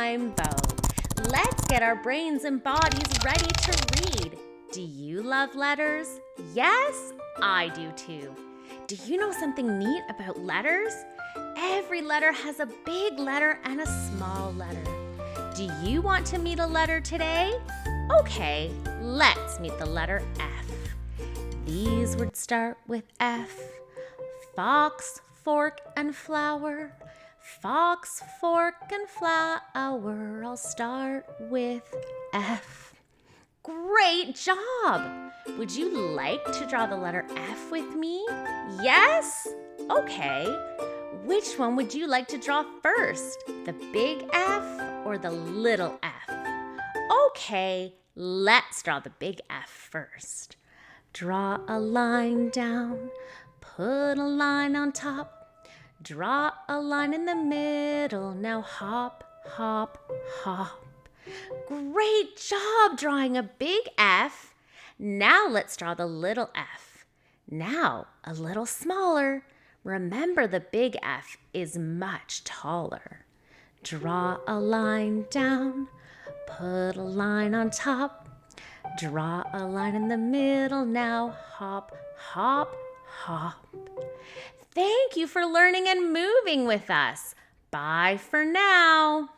Bo. Let's get our brains and bodies ready to read. Do you love letters? Yes, I do too. Do you know something neat about letters? Every letter has a big letter and a small letter. Do you want to meet a letter today? Okay, let's meet the letter F. These words start with F. Fox, fork, and flower. Fox, fork, and flower. I'll start with F. Great job! Would you like to draw the letter F with me? Yes? Okay. Which one would you like to draw first? The big F or the little F? Okay, let's draw the big F first. Draw a line down, put a line on top, draw a line in the middle, now hop, hop, hop. Great job drawing a big F. Now let's draw the little F. Now a little smaller. Remember, the big F is much taller. Draw a line down, put a line on top, draw a line in the middle, now hop, hop, hop. Thank you for learning and moving with us. Bye for now.